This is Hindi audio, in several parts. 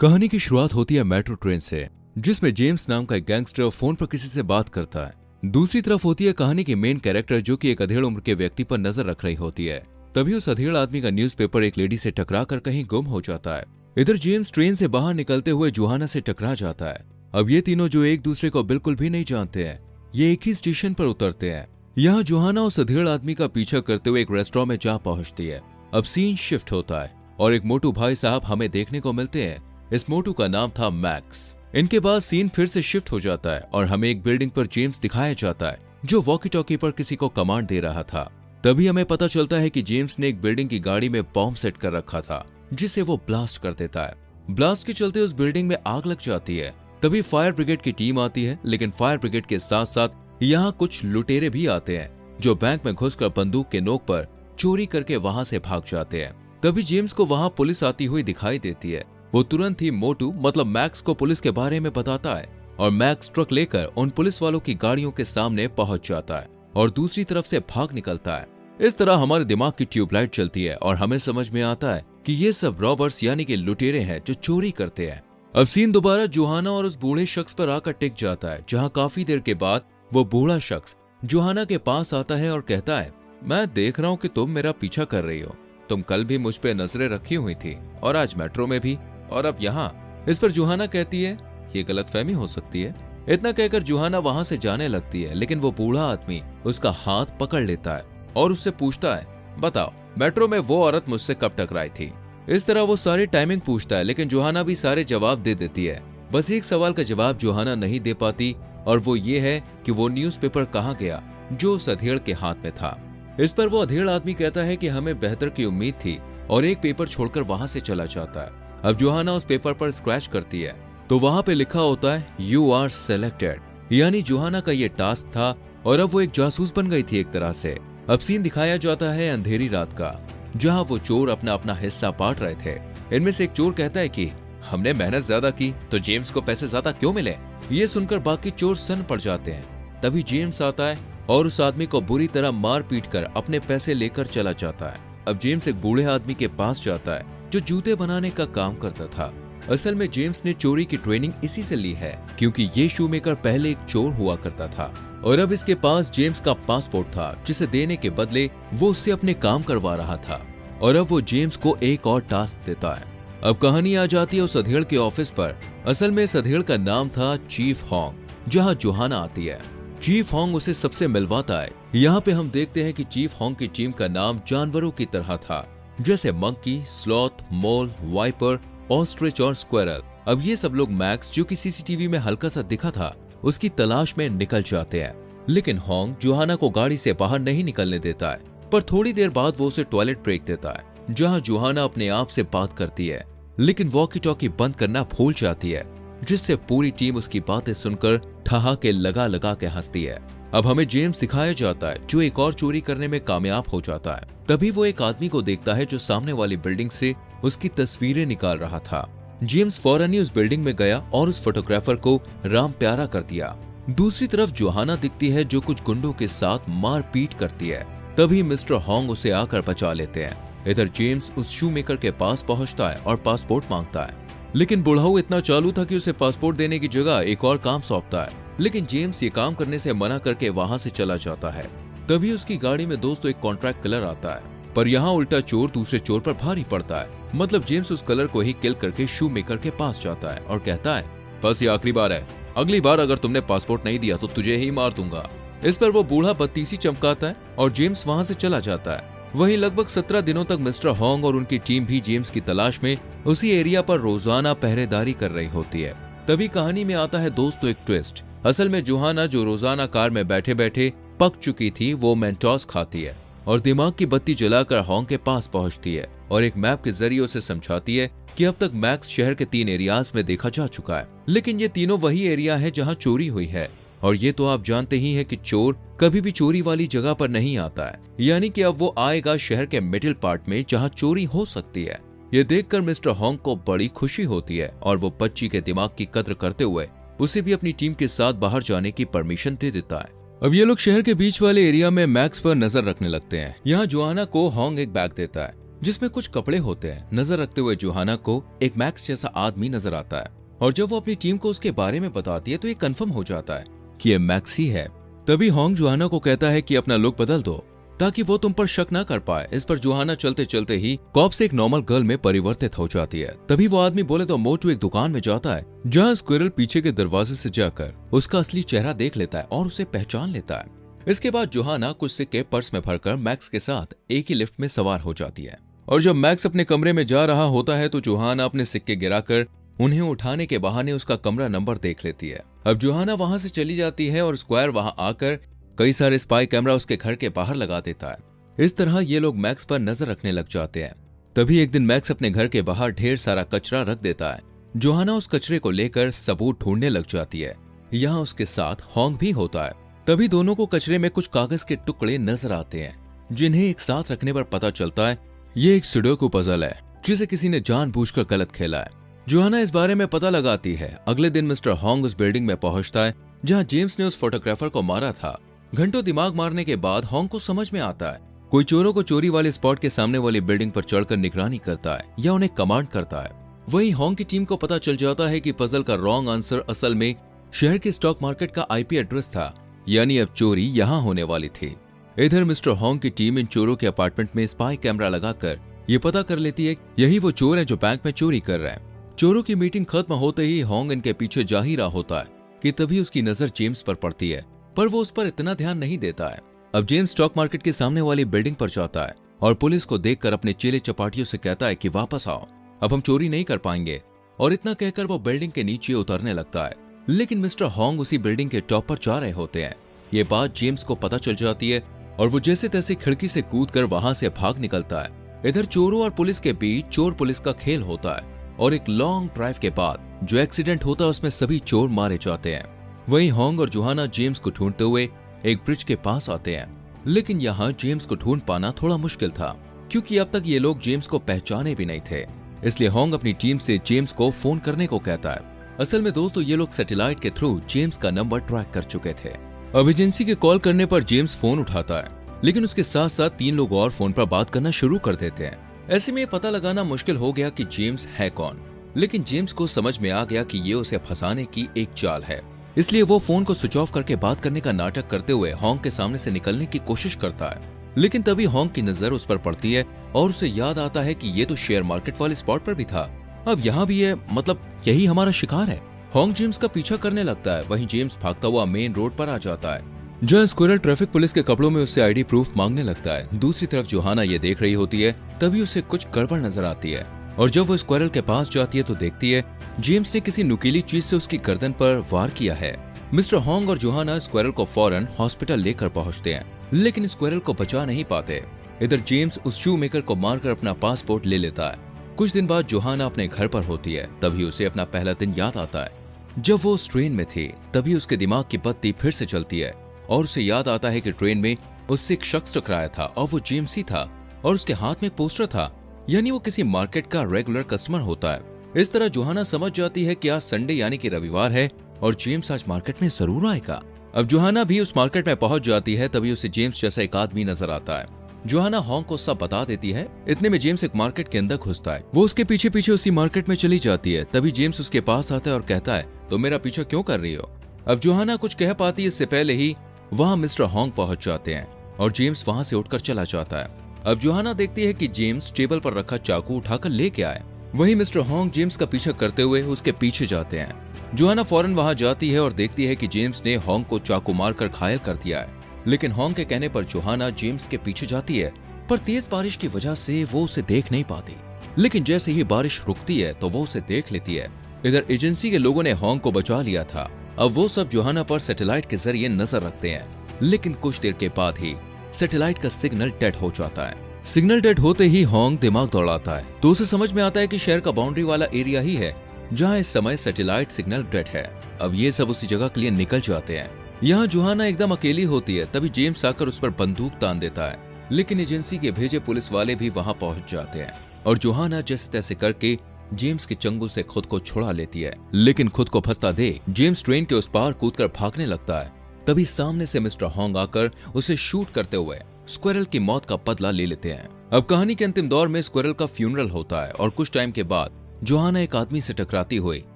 कहानी की शुरुआत होती है मेट्रो ट्रेन से, जिसमें जेम्स नाम का एक गैंगस्टर फोन पर किसी से बात करता है। दूसरी तरफ होती है कहानी की मेन कैरेक्टर, जो कि एक अधेड़ उम्र के व्यक्ति पर नजर रख रही होती है। तभी उस अधेड़ आदमी का न्यूज़पेपर एक लेडी से टकरा कर कहीं गुम हो जाता है। इधर जेम्स ट्रेन से बाहर निकलते हुए जोहाना से टकरा जाता है। अब ये तीनों, जो एक दूसरे को बिल्कुल भी नहीं जानते हैं, ये एक ही स्टेशन पर उतरते हैं। यहाँ जोहाना उस अधेड़ आदमी का पीछा करते हुए एक रेस्टोरेंट में जा पहुंचती है। अब सीन शिफ्ट होता है और एक मोटू भाई साहब हमें देखने को मिलते हैं। इस मोटू का नाम था मैक्स। इनके बाद सीन फिर से शिफ्ट हो जाता है और हमें एक बिल्डिंग पर जेम्स दिखाया जाता है, जो वॉकी टॉकी पर किसी को कमांड दे रहा था। तभी हमें पता चलता है कि जेम्स ने एक बिल्डिंग की गाड़ी में बॉम्ब सेट कर रखा था, जिसे वो ब्लास्ट कर देता है। ब्लास्ट के चलते उस बिल्डिंग में आग लग जाती है। तभी फायर ब्रिगेड की टीम आती है, लेकिन फायर ब्रिगेड के साथ साथ यहाँ कुछ लुटेरे भी आते हैं, जो बैंक में घुसकर बंदूक के नोक पर चोरी करके वहां से भाग जाते हैं। तभी जेम्स को वहां पुलिस आती हुई दिखाई देती है। वो तुरंत ही मोटू मतलब मैक्स को पुलिस के बारे में बताता है और मैक्स ट्रक लेकर उन पुलिस वालों की गाड़ियों के सामने पहुंच जाता है और दूसरी तरफ से भाग निकलता है। इस तरह हमारे दिमाग की ट्यूबलाइट चलती है और हमें समझ में आता है कि ये सब रॉबर्स यानी कि लुटेरे हैं जो चोरी करते हैं। अब सीन दोबारा जोहाना और उस बूढ़े शख्स पर आकर टिक जाता है, जहाँ काफी देर के बाद वो बूढ़ा शख्स जोहाना के पास आता है और कहता है, मैं देख रहा हूँ कि तुम मेरा पीछा कर रही हो। तुम कल भी मुझ पे नजरें रखी हुई थी और आज मेट्रो में भी, और अब यहाँ। इस पर जोहाना कहती है, ये गलतफहमी हो सकती है। इतना कहकर जोहाना वहां से जाने लगती है, लेकिन वो बूढ़ा आदमी उसका हाथ पकड़ लेता है और उससे पूछता है, बताओ मेट्रो में वो औरत मुझसे कब टकराई थी। इस तरह वो सारी टाइमिंग पूछता है, लेकिन जोहाना भी सारे जवाब दे देती है। बस एक सवाल का जवाब जोहाना नहीं दे पाती, और वो ये है कि वो न्यूज़पेपर कहाँ गया जो उस अधेड़ के हाथ में था। इस पर वो अधेड़ आदमी कहता है कि हमें बेहतर की उम्मीद थी, और एक पेपर छोड़कर वहां से चला जाता है। अब जोहाना उस पेपर पर स्क्रैच करती है तो वहां पे लिखा होता है, यू आर सेलेक्टेड। यानी जोहाना का ये टास्क था और अब वो एक जासूस बन गई थी एक तरह से। अब सीन दिखाया जाता है अंधेरी रात का, जहां वो चोर अपना अपना हिस्सा बांट रहे थे। इनमें से एक चोर कहता है कि हमने मेहनत ज्यादा की तो जेम्स को पैसे ज्यादा क्यों मिले। ये सुनकर बाकी चोर सन्न पड़ जाते हैं। तभी जेम्स आता है और उस आदमी को बुरी तरह मार पीट कर अपने पैसे लेकर चला जाता है। अब जेम्स एक बूढ़े आदमी के पास जाता है जो जूते बनाने का काम करता था। असल में जेम्स ने चोरी की ट्रेनिंग इसी से ली है, क्योंकि ये शूमेकर पहले एक चोर हुआ करता था और अब इसके पास जेम्स का पासपोर्ट था, जिसे देने के बदले वो उससे अपने काम करवा रहा था। और अब वो जेम्स को एक और टास्क देता है। अब कहानी आ जाती है उस अधेड़ के ऑफिस पर। असल में इस अधेड़ का नाम था चीफ हॉन्ग, जहाँ जोहाना आती है। चीफ हॉन्ग उसे सबसे मिलवाता है। यहाँ पे हम देखते हैं कि चीफ हॉन्ग की टीम का नाम जानवरों की तरह था, जैसे मंकी, स्लॉथ, मोल, वाइपर, ऑस्ट्रिच और स्क्वेरल। अब ये सब लोग मैक्स, जो कि सीसीटीवी में हल्का सा दिखा था, उसकी तलाश में निकल जाते हैं। लेकिन हॉन्ग जोहाना को गाड़ी से बाहर नहीं निकलने देता है, पर थोड़ी देर बाद वो उसे टॉयलेट ब्रेक देता है, जहां जोहाना अपने आप से बात करती है, लेकिन वॉकी टॉकी बंद करना भूल जाती है, जिससे पूरी टीम उसकी बातें सुनकर ठहाके लगा लगा के हंसती है। अब हमें जेम्स दिखाया जाता है, जो एक और चोरी करने में कामयाब हो जाता है। तभी वो एक आदमी को देखता है जो सामने वाली बिल्डिंग से उसकी तस्वीरें निकाल रहा था। जेम्स फौरन ही उस बिल्डिंग में गया और उस फोटोग्राफर को राम प्यारा कर दिया। दूसरी तरफ जोहाना दिखती है, जो कुछ गुंडों के साथ मारपीट करती है। तभी मिस्टर हॉन्ग उसे आकर बचा लेते हैं। इधर जेम्स उस शूमेकर के पास पहुंचता है और पासपोर्ट मांगता है, लेकिन बुढ़ाऊ इतना चालू था कि उसे पासपोर्ट देने की जगह एक और काम सौंपता है। लेकिन जेम्स ये काम करने से मना करके वहां से चला जाता है। तभी उसकी गाड़ी में दोस्तों एक कॉन्ट्रैक्ट किलर आता है, पर यहाँ उल्टा चोर दूसरे चोर पर भारी पड़ता है। मतलब जेम्स उस कलर को ही किल करके शूमेकर के पास जाता है और कहता है, बस ये आखिरी बार है, अगली बार अगर तुमने पासपोर्ट नहीं दिया तो तुझे ही मार दूंगा। इस पर वो बूढ़ा बत्तीसी चमकाता है और जेम्स वहां से चला जाता है। वही लगभग 17 दिनों तक मिस्टर हॉन्ग और उनकी टीम भी जेम्स की तलाश में उसी एरिया पर रोजाना पहरेदारी कर रही होती है। तभी कहानी में आता है दोस्तों एक ट्विस्ट। असल में जोहाना, जो रोजाना कार में बैठे बैठे पक चुकी थी, वो मेंटोस खाती है और दिमाग की बत्ती जलाकर हॉन्ग के पास पहुंचती है और एक मैप के जरिए उसे समझाती है कि अब तक मैक्स शहर के 3 एरियाज में देखा जा चुका है, लेकिन ये तीनों वही एरिया है जहां चोरी हुई है। और ये तो आप जानते ही हैं कि चोर कभी भी चोरी वाली जगह पर नहीं आता है, यानी कि अब वो आएगा शहर के मिडिल पार्ट में जहां चोरी हो सकती है। ये देखकर मिस्टर हॉन्ग को बड़ी खुशी होती है और वो बच्ची के दिमाग की कद्र करते हुए उसे भी अपनी टीम के साथ बाहर जाने की परमिशन दे देता है। अब ये लोग शहर के बीच वाले एरिया में मैक्स पर नजर रखने लगते हैं। यहाँ जोहाना को हॉन्ग एक बैग देता है जिसमें कुछ कपड़े होते हैं। नजर रखते हुए जोहाना को एक मैक्स जैसा आदमी नजर आता है और जब वो अपनी टीम को उसके बारे में बताती है तो ये कंफर्म हो जाता है कि ये मैक्स ही है। तभी होंग जोहाना को कहता है कि अपना लुक बदल दो ताकि वो तुम पर शक ना कर पाए। इस पर जोहाना चलते चलते ही कॉप से एक नॉर्मल गर्ल में परिवर्तित हो जाती है। तभी वो आदमी बोले तो मोटू एक दुकान में जाता है जहाँ स्क्विरल पीछे के दरवाजे से जाकर उसका असली चेहरा देख लेता है और उसे पहचान लेता है। इसके बाद जोहाना कुछ सिक्के पर्स में भरकर मैक्स के साथ एक ही लिफ्ट में सवार हो जाती है और जब मैक्स अपने कमरे में जा रहा होता है तो जोहाना अपने सिक्के गिराकर उन्हें उठाने के बहाने उसका कमरा नंबर देख लेती है। अब जोहाना वहां से चली जाती है और स्क्वायर वहां आकर कई सारे स्पाई कैमरा उसके घर के बाहर लगा देता है। इस तरह ये लोग मैक्स पर नजर रखने लग जाते हैं। तभी एक दिन मैक्स अपने घर के बाहर ढेर सारा कचरा रख देता है। जोहाना उस कचरे को लेकर सबूत ढूंढने लग जाती है। यहाँ उसके साथ होंग भी होता है। तभी दोनों को कचरे में कुछ कागज के टुकड़े नजर आते हैं जिन्हें एक साथ रखने पर पता चलता है ये एक सुडोकू पजल है जिसे किसी ने जानबूझकर गलत खेला है। जोहाना इस बारे में पता लगाती है। अगले दिन मिस्टर होंग उस बिल्डिंग में पहुंचता है जहां जेम्स ने उस फोटोग्राफर को मारा था। घंटों दिमाग मारने के बाद होंग को समझ में आता है कोई चोरों को चोरी वाले स्पॉट के सामने वाली बिल्डिंग पर चढ़कर निगरानी करता है या उन्हें कमांड करता है। वहीं होंग की टीम को पता चल जाता है कि पजल का रॉन्ग आंसर असल में शहर के स्टॉक मार्केट का आईपी एड्रेस था, यानी अब चोरी यहाँ होने वाली थी। इधर मिस्टर होंग की टीम इन चोरों के अपार्टमेंट में स्पाई कैमरा लगाकर ये पता कर लेती है यही वो चोर हैं जो बैंक में चोरी कर रहे हैं। चोरों की मीटिंग खत्म होते ही होंग इनके पीछे जा ही रहा होता है कि तभी उसकी नजर जेम्स पर पड़ती है, पर वो उस पर इतना ध्यान नहीं देता है। अब जेम्स स्टॉक मार्केट के सामने वाली बिल्डिंग पर जाता है और पुलिस को देखकर अपने चेले चपाटियों से कहता है कि वापस आओ, अब हम चोरी नहीं कर पाएंगे। और इतना कहकर वो बिल्डिंग के नीचे उतरने लगता है, लेकिन मिस्टर होंग उसी बिल्डिंग के टॉप पर जा रहे होते हैं। ये बात जेम्स को पता चल जाती है और वो जैसे तैसे खिड़की से कूदकर वहां से भाग निकलता है। इधर चोरों और पुलिस के बीच चोर पुलिस का खेल होता है और एक लॉन्ग ड्राइव के बाद जो एक्सीडेंट होता है उसमें सभी चोर मारे जाते हैं। वहीं होंग और जोहाना जेम्स को ढूंढते हुए एक ब्रिज के पास आते हैं, लेकिन यहाँ जेम्स को ढूंढ पाना थोड़ा मुश्किल था क्योंकि अब तक ये लोग जेम्स को पहचाने भी नहीं थे। इसलिए होंग अपनी टीम से जेम्स को फोन करने को कहता है। असल में दोस्तों ये लोग सैटेलाइट के थ्रू जेम्स का नंबर ट्रैक कर चुके थे। अब एजेंसी के कॉल करने पर जेम्स फोन उठाता है, लेकिन उसके साथ साथ 3 लोग और फोन पर बात करना शुरू कर देते हैं। ऐसे में पता लगाना मुश्किल हो गया कि जेम्स है कौन, लेकिन जेम्स को समझ में आ गया कि ये उसे फंसाने की एक चाल है। इसलिए वो फोन को स्विच ऑफ करके बात करने का नाटक करते हुए होंग के सामने से निकलने की कोशिश करता है। लेकिन तभी होंग की नजर उस पर पड़ती है और उसे याद आता है कि ये तो शेयर मार्केट वाले स्पॉट पर भी था, अब यहाँ भी है, मतलब यही हमारा शिकार है। होंग जेम्स का पीछा करने लगता है। वहीं जेम्स भागता हुआ मेन रोड पर आ जाता है जहाँ स्क्विरल ट्रैफिक पुलिस के कपड़ों में उससे आईडी प्रूफ मांगने लगता है। दूसरी तरफ जोहाना ये देख रही होती है, तभी उसे कुछ गड़बड़ नजर आती है और जब वो स्क्विरल के पास जाती है तो देखती है जेम्स ने किसी नुकीली चीज से उसकी गर्दन पर वार किया है। मिस्टर होंग और जोहाना स्क्विरल को फौरन हॉस्पिटल लेकर पहुंचते हैं, लेकिन स्क्विरल को बचा नहीं पाते। इधर जेम्स उस शू मेकर को मारकर अपना पासपोर्ट ले लेता है। कुछ दिन बाद जोहाना अपने घर पर होती है, तभी उसे अपना पहला दिन याद आता है जब वो उस ट्रेन में थी। तभी उसके दिमाग की बत्ती फिर से चलती है और उसे याद आता है कि ट्रेन में उससे एक शख्स टकराया था और वो जेम्स ही था और उसके हाथ में एक पोस्टर था, यानी वो किसी मार्केट का रेगुलर कस्टमर होता है। इस तरह जोहाना समझ जाती है कि आज संडे यानी कि रविवार है और जेम्स आज मार्केट में जरूर आएगा। अब जोहाना भी उस मार्केट में पहुंच जाती है, तभी उसे जेम्स जैसा एक आदमी नजर आता है। जोहाना होंग को सब बता देती है। इतने में जेम्स एक मार्केट के अंदर घुसता है। वो उसके पीछे पीछे उसी मार्केट में चली जाती है। तभी जेम्स उसके पास आता है और कहता है, तो मेरा पीछा क्यों कर रही हो? अब जोहाना कुछ कह पाती इससे पहले ही वहां मिस्टर होंग पहुंच जाते हैं और जेम्स वहां से उठकर चला जाता है। अब जोहाना देखती है कि जेम्स टेबल पर रखा चाकू उठाकर लेके आए। वहीं मिस्टर होंग जेम्स का पीछा करते हुए उसके पीछे जाते हैं। जोहाना फौरन वहां जाती है और देखती है कि जेम्स ने होंग को चाकू मारकर घायल कर दिया है। लेकिन होंग के कहने पर जोहाना जेम्स के पीछे जाती है, पर तेज बारिश की वजह से वो उसे देख नहीं पाती। लेकिन जैसे ही बारिश रुकती है तो वो उसे देख लेती है। इधर एजेंसी के लोगों ने होंग को बचा लिया था। अब वो सब जोहाना पर सैटेलाइट के जरिए नजर रखते हैं, लेकिन कुछ देर के बाद ही सैटेलाइट का सिग्नल डेड हो जाता है। सिग्नल डेड होते ही होंग दिमाग दौड़ाता है तो उसे समझ में आता है कि शहर का बाउंड्री वाला एरिया ही है जहां इस समय सैटेलाइट सिग्नल डेड है। अब ये सब उसी जगह के लिए निकल जाते हैं। यहाँ जोहाना एकदम अकेली होती है, तभी जेम्स आकर उस पर बंदूक तान देता है। लेकिन एजेंसी के भेजे पुलिस वाले भी वहां पहुंच जाते हैं और जोहाना जैसे तैसे करके जेम्स के चंगुल से खुद को छुड़ा लेती है। लेकिन खुद को फंसता देख जेम्स ट्रेन के उस पार कूदकर भागने लगता है। तभी सामने से मिस्टर होंग आकर उसे शूट करते हुए स्क्विरल की मौत का बदला ले लेते हैं। अब कहानी के अंतिम दौर में स्क्विरल का फ्यूनरल होता है और कुछ टाइम के बाद जोहाना एक आदमी से टकराती हुई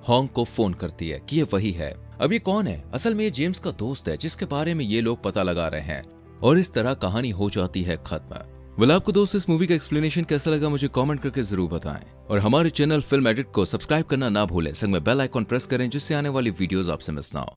हॉन्ग को फोन करती है कि ये वही है। अब ये कौन है? असल में ये जेम्स का दोस्त है जिसके बारे में ये लोग पता लगा रहे हैं और इस तरह कहानी हो जाती है खत्म। वेल, आपको दोस्त इस मूवी का एक्सप्लेनेशन कैसा लगा मुझे कमेंट करके जरूर बताएं और हमारे चैनल फिल्म एडिट को सब्सक्राइब करना ना भूलें। संग में बेल आइकॉन प्रेस करें जिससे आने वाली वीडियोस आपसे मिस ना हो।